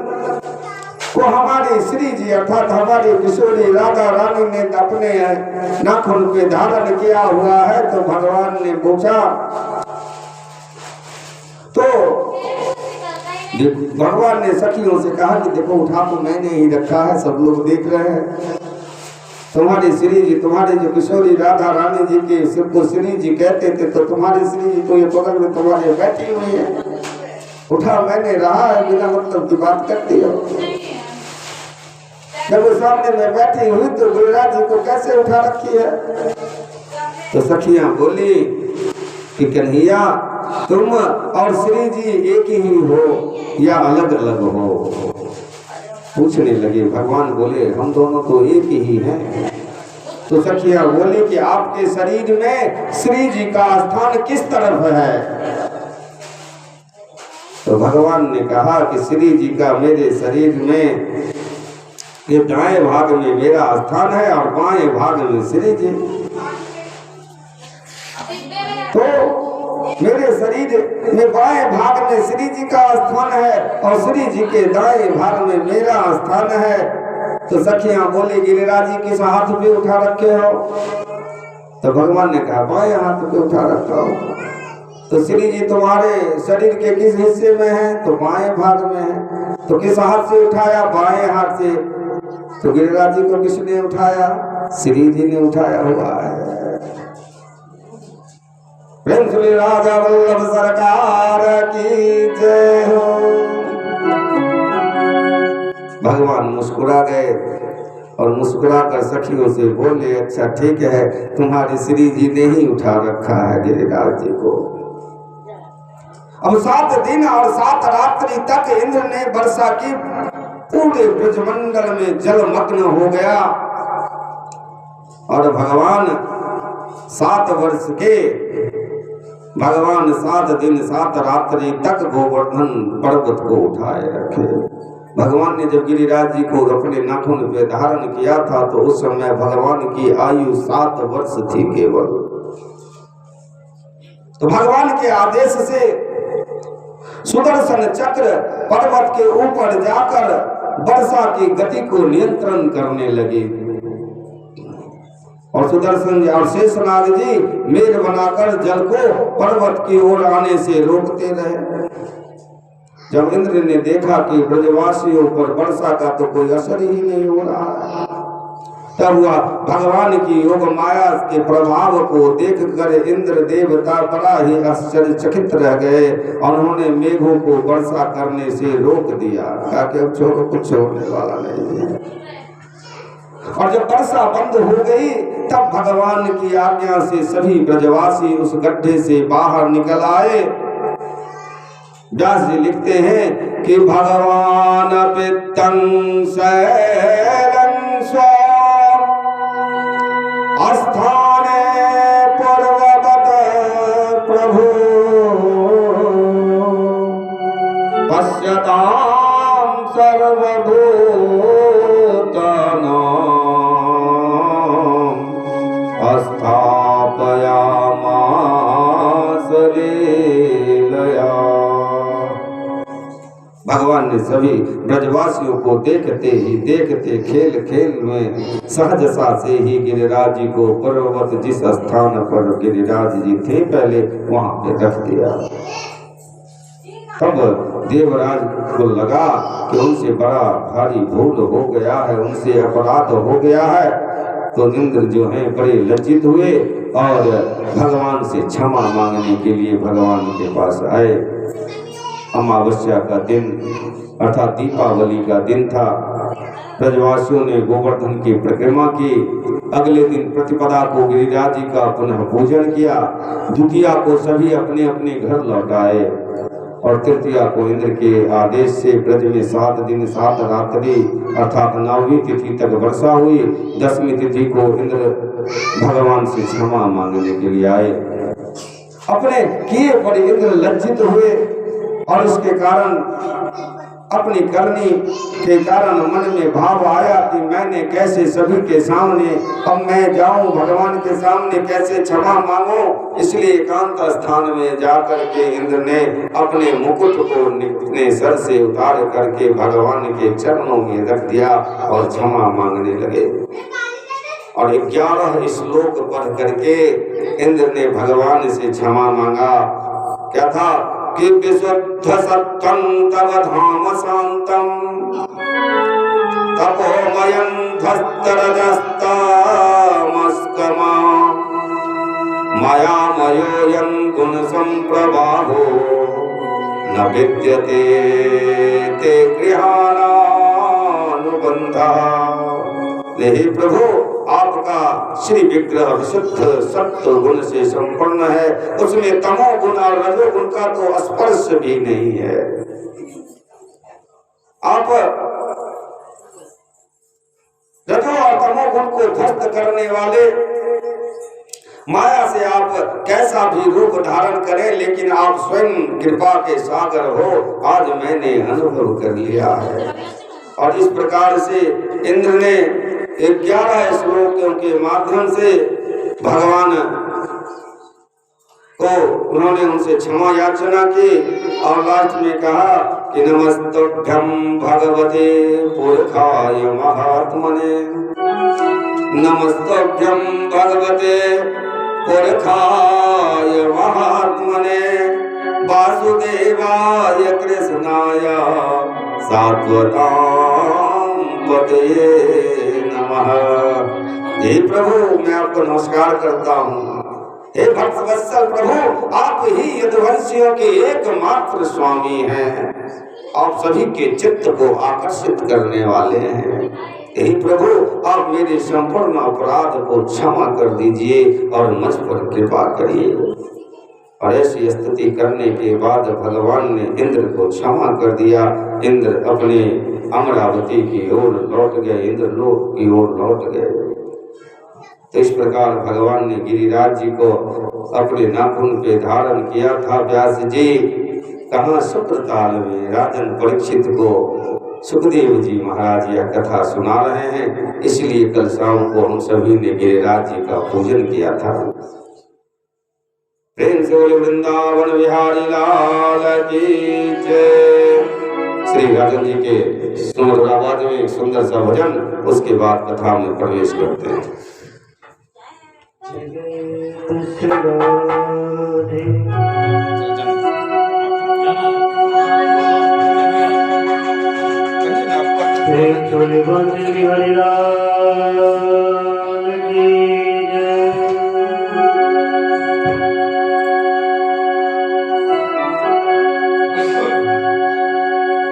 को हमारी श्री जी अर्थात हमारी किशोरी राधा रानी ने अपने नाखून पे धारण किया हुआ है। तो भगवान ने पूछा, तो भगवान ने सखियों से कहा कि देखो उठा तो मैंने ही रखा है, सब लोग देख रहे हैं। तुम्हारी श्री जी, तुम्हारी जो किशोरी राधा रानी जी के सिर को श्री जी कहते थे, तो तुम्हारी श्री जी तो ये बगल में तुम्हारे बैठी हुई है, उठा मैंने रहा है, बिना मतलब की बात करती हो। जब वो सामने में बैठी हुई तो गिरिराज जी को कैसे उठा रखी है? तो सखियां बोली कि कन्हैया, तुम और श्री जी एक ही हो या अलग अलग हो? पूछने लगे। भगवान बोले हम दोनों तो एक ही हैं। तो सखिया बोली कि आपके शरीर में श्री जी का स्थान किस तरफ है? तो भगवान ने कहा कि श्री जी का मेरे शरीर में ये दाएं भाग में मेरा स्थान है और बाएं भाग में श्री जी। तो मेरे शरीर में बाएं भाग में श्री जी का स्थान है और श्री जी के दाएं भाग में मेरा स्थान है। तो सखियां बोले गिरिराज जी किस हाथ पे उठा रखे हो? तो भगवान ने कहा बाएं हाथ पे उठा रखा हो। तो श्री जी तुम्हारे शरीर के किस हिस्से में है? तो बाएं भाग में है। तो किस हाथ से उठाया? बाएं हाथ से। तो गिरिराज जी को किसने उठाया? श्री जी ने उठाया हुआ है। प्रेम श्री राजा वल्लभ सरकार की जय हो। भगवान मुस्कुरा गए और मुस्कुरा कर सखियों से बोले अच्छा ठीक है, तुम्हारे श्री जी ने ही उठा रखा है गिरिराज जी को। अब 7 दिन और 7 रात्रि तक इंद्र ने वर्षा की पूरे ब्रजमंडल में जलमग्न हो गया और भगवान 7 वर्ष के भगवान 7 दिन 7 रात्रि तक गोवर्धन पर्वत को उठाए रखे। भगवान ने जब गिरिराज जी को अपने नाखून पे धारण किया था तो उस समय भगवान की आयु 7 वर्ष थी केवल। तो भगवान के आदेश से सुदर्शन चक्र पर्वत के ऊपर जाकर वर्षा की गति को नियंत्रण करने लगे और सुदर्शन और शेषनाग जी मेघ बनाकर जल को पर्वत की ओर आने से रोकते रहे। जब इंद्र ने देखा कि ब्रजवासियों पर वर्षा का तो कोई असर ही नहीं हो रहा, तब वह भगवान की योग माया के प्रभाव को देखकर इंद्र देवता बड़ा ही आश्चर्यचकित रह गए और उन्होंने मेघों को वर्षा करने से रोक दिया, कहा कि अब छोड़ो, कुछ होने वाला नहीं है। और जब वर्षा बंद हो गई तब भगवान की आज्ञा से सभी ब्रजवासी उस गड्ढे से बाहर निकल आए। व्यास जी लिखते हैं कि भगवान पित्तं शैलं स्थाने पर्वत प्रभु पश्यतां सर्वभूतानां स्थापयामास लीलया। भगवान ने सभी ब्रजवासियों को देखते ही देखते खेल खेल में सहजता से ही गिरिराज जी को पर्वत जिस स्थान पर गिरिराज जी थे पहले वहां पे रख दिया। तब देवराज को लगा कि उनसे बड़ा भारी भूल हो गया है, उनसे अपराध हो गया है। तो इंद्र जो है बड़े लज्जित हुए और भगवान से क्षमा मांगने के लिए भगवान के पास आए। अमावस्या का दिन अर्थात दीपावली का दिन था। ब्रजवासियों ने गोवर्धन की परिक्रमा की। अगले दिन प्रतिपदा को गिरिराज जी का पुनः पूजन किया। द्वितीया को सभी अपने अपने घर लौट आए और तृतीया को इंद्र के आदेश से ब्रज में 7 दिन 7 रात्रि अर्थात 9वीं तिथि तक वर्षा हुई। 10वीं तिथि को इंद्र भगवान से क्षमा मांगने के लिए आए। अपने किए पर इंद्र लज्जित हुए और उसके कारण अपनी करनी के कारण मन में भाव आया कि मैंने कैसे सभी के सामने अब मैं जाऊं भगवान के सामने कैसे क्षमा मांगूं। इसलिए एकांत स्थान में जाकर के इंद्र ने अपने मुकुट को अपने सर से उतार करके भगवान के चरणों में रख दिया और क्षमा मांगने लगे। और 11 श्लोक पढ़ करके इंद्र ने भगवान से क्षमा मांगा। क्या था कि विशुद्ध सत्वं तव धाम शांतम तपोमयं धस्तरजस्तमस्कमा मायामयोऽयं गुण संप्रवाहो न विद्यते ते गृहाणानुबन्धः। हे प्रभु, आपका श्री विग्रह विशुद्ध सत्व गुण से संपन्न है, उसमें तमो गुण और रजो गुण का तो स्पर्श भी नहीं है। आप रजो और तमो गुण को ध्वस्त करने वाले माया से आप कैसा भी रूप धारण करें, लेकिन आप स्वयं कृपा के सागर हो, आज मैंने अनुभव कर लिया है। और इस प्रकार से इंद्र ने 11 श्लोकों के माध्यम से भगवान तो उन्होंने उनसे क्षमा याचना की और लास्ट में कहा कि नमस्तुभ्यं भगवते पुरखाय महात्मने, नमस्तुभ्यं भगवते पुरखाय महात्मने, वासुदेवाय कृष्णाय सात्वतां पतये नमः। हे प्रभु, मैं आपको नमस्कार करता हूँ। हे भक्तवत्सल प्रभु, आप ही यदुवंशियों के एकमात्र स्वामी हैं। आप सभी के चित्त को आकर्षित करने वाले हैं। हे प्रभु, आप मेरे संपूर्ण अपराध को क्षमा कर दीजिए और मुझ पर कृपा करिए। और ऐसी स्तुति करने के बाद भगवान ने इंद्र को क्षमा कर दिया। इंद्र अपने अमरावती की ओर लौट गए, इंद्रलोक की ओर लौट गए। तो इस प्रकार भगवान ने गिरिराज जी को अपने नाखून पे धारण किया था। व्यास जी कहाँ सुप्रताल में राजन परीक्षित को सुखदेव जी महाराज यह कथा सुना रहे हैं। इसलिए कल शाम को हम सभी ने गिरिराज जी का पूजन किया था। प्रेम से बोले वृंदावन बिहारी लाल की जय। श्री राजन जी के सुमधुर आवाज में एक सुंदर सा भजन, उसके बाद कथा में प्रवेश करते हैं।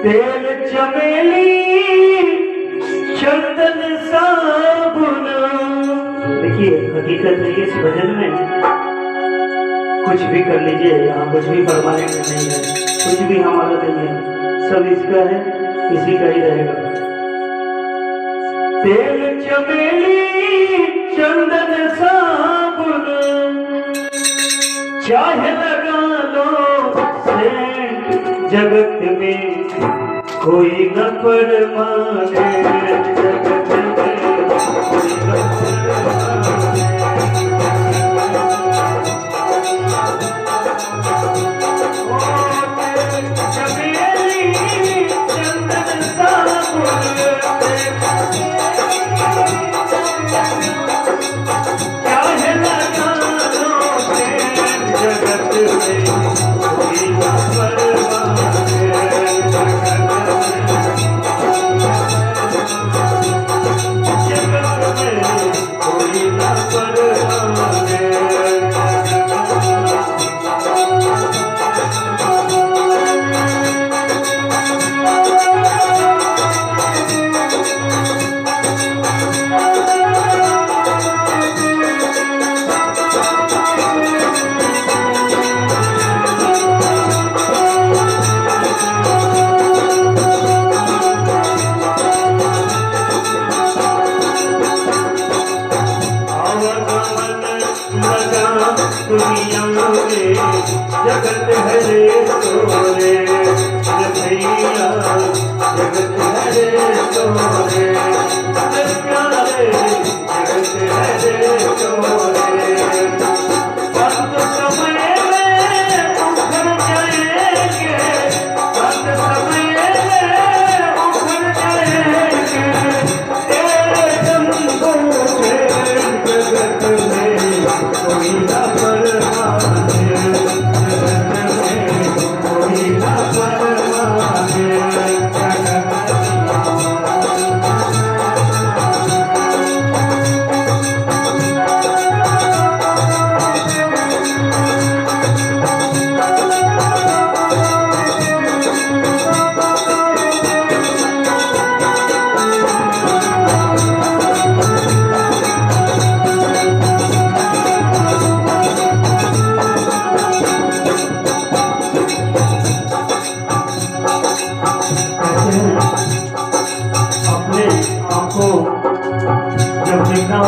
तेल चमेली चंदन साबुन। देखिए हकीकत है इस भजन में कुछ भी कर लीजिए, यहाँ कुछ भी परमानेंट नहीं है, कुछ भी हमारा नहीं है, सब इसका है, इसी का ही रहेगा। तेल चमेली चंदन साबुन चाहे लगा लो सेंट, जगत में कोई न परमाने, जगत में कोई न परमाने। जगत हरे सोरे भैया, जगत हरे सोरे प्यारे, जगत हरे सोरे। अंत समय में उखड़ जाएंगे, अंत समय में उखड़ जाएंगे तेरे जन्मों में, जगत में कोई न परमाने।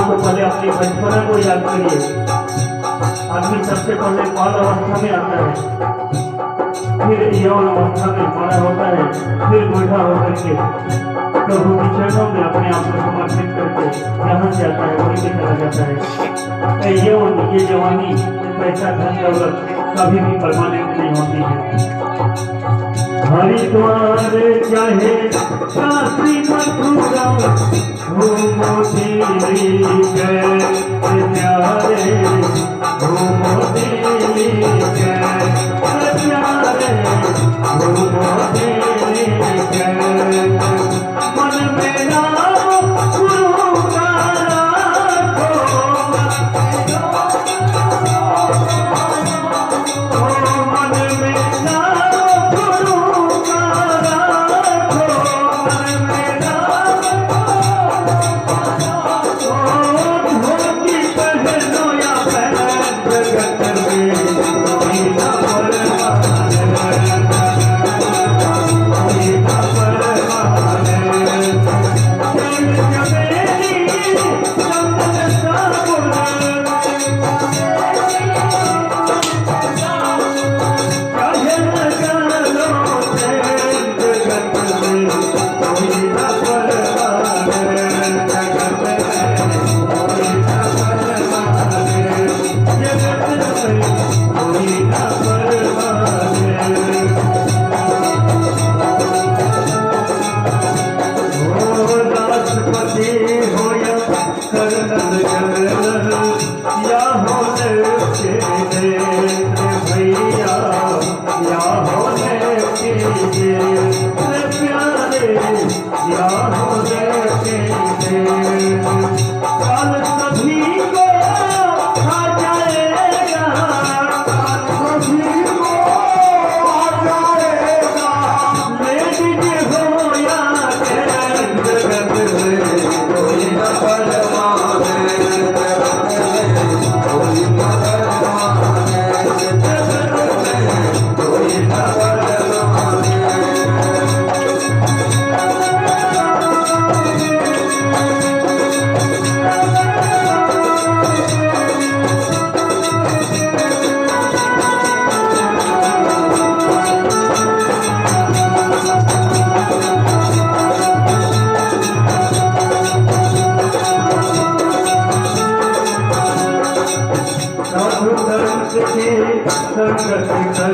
तो पहले अपने बचपना को याद करिए। आदमी सबसे पहले बाल अवस्था में आता है, फिर यौन अवस्था में बड़ा होता है, फिर बूढ़ा होकर के प्रभु के चरणों में अपने आप को समर्पित करके यहाँ से आता है, वहीं पे चला जाता है। यौन, ये जवानी पैसा धन दौलत कभी भी परमानेंट नहीं होती है। हरिद्वार चाहे काशी मथुरा घूमो दिल्ली गए प्यारे, घूमो दिल्ली गए प्यारे, घूमो दिल्ली गए। मन मेरा गुरु का राखो, मन मेरा गुरु का राखो, मन मेरा धोती पहनो या पैंट जगत में कोई ना संगत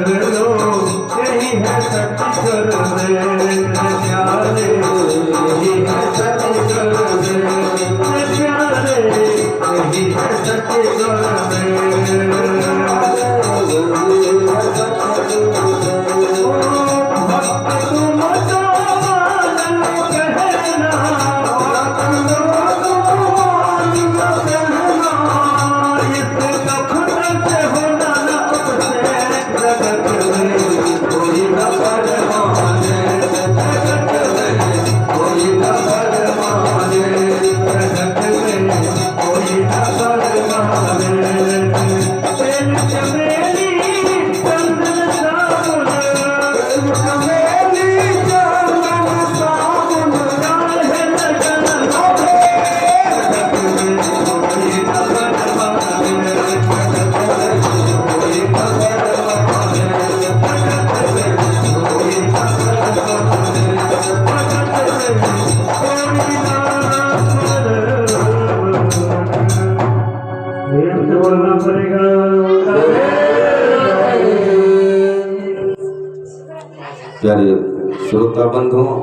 कर लो, यही है सच कर दे प्यारे, यही है सच कर दे प्यारे, यही है सच कर दे। भक्त तुम तो कहना, प्यारे श्रोता बंधुओं,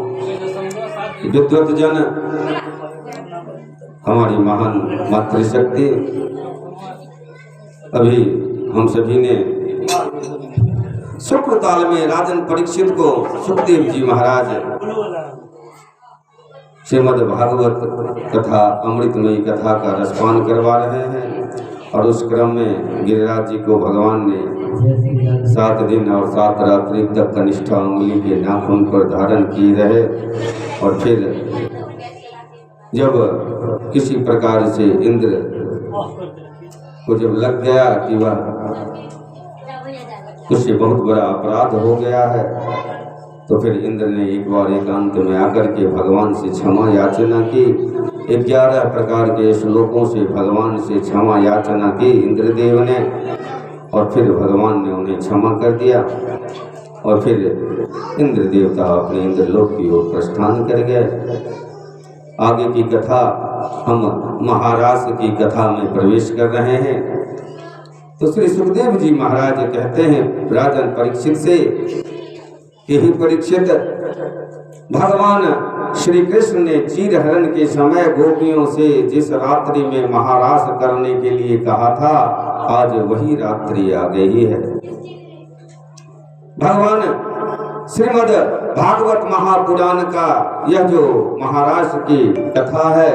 विद्वत जन, हमारी महान मातृशक्ति, अभी हम सभी ने शुक्रताल में राजन परीक्षित को सुखदेव जी महाराज श्रीमद् भागवत कथा अमृतमयी कथा का रसपान करवा रहे हैं। और उस क्रम में गिरिराज जी को भगवान ने 7 दिन और 7 रात्रि तक कनिष्ठा उंगली के नाखून पर धारण किए रहे। और फिर जब किसी प्रकार से इंद्र को जब लग गया कि वह उससे बहुत बड़ा अपराध हो गया है, तो फिर इंद्र ने एक बार एकांत में आकर के भगवान से क्षमा याचना की। 11 प्रकार के श्लोकों से भगवान से क्षमा याचना की इंद्रदेव ने, और फिर भगवान ने उन्हें क्षमा कर दिया। और फिर इंद्र देवता अपने इंद्रलोक की ओर प्रस्थान कर गए। आगे की कथा हम महाराष्ट्र की कथा में प्रवेश कर रहे हैं। तो श्री सुखदेव जी महाराज कहते हैं राजन परीक्षित से कि हे परीक्षित, भगवान श्री कृष्ण ने चीरहरण के समय गोपियों से जिस रात्रि में महारास करने के लिए कहा था, आज वही रात्रि आ गई है। भगवान श्रीमद् भागवत महापुराण का यह जो महारास की कथा है,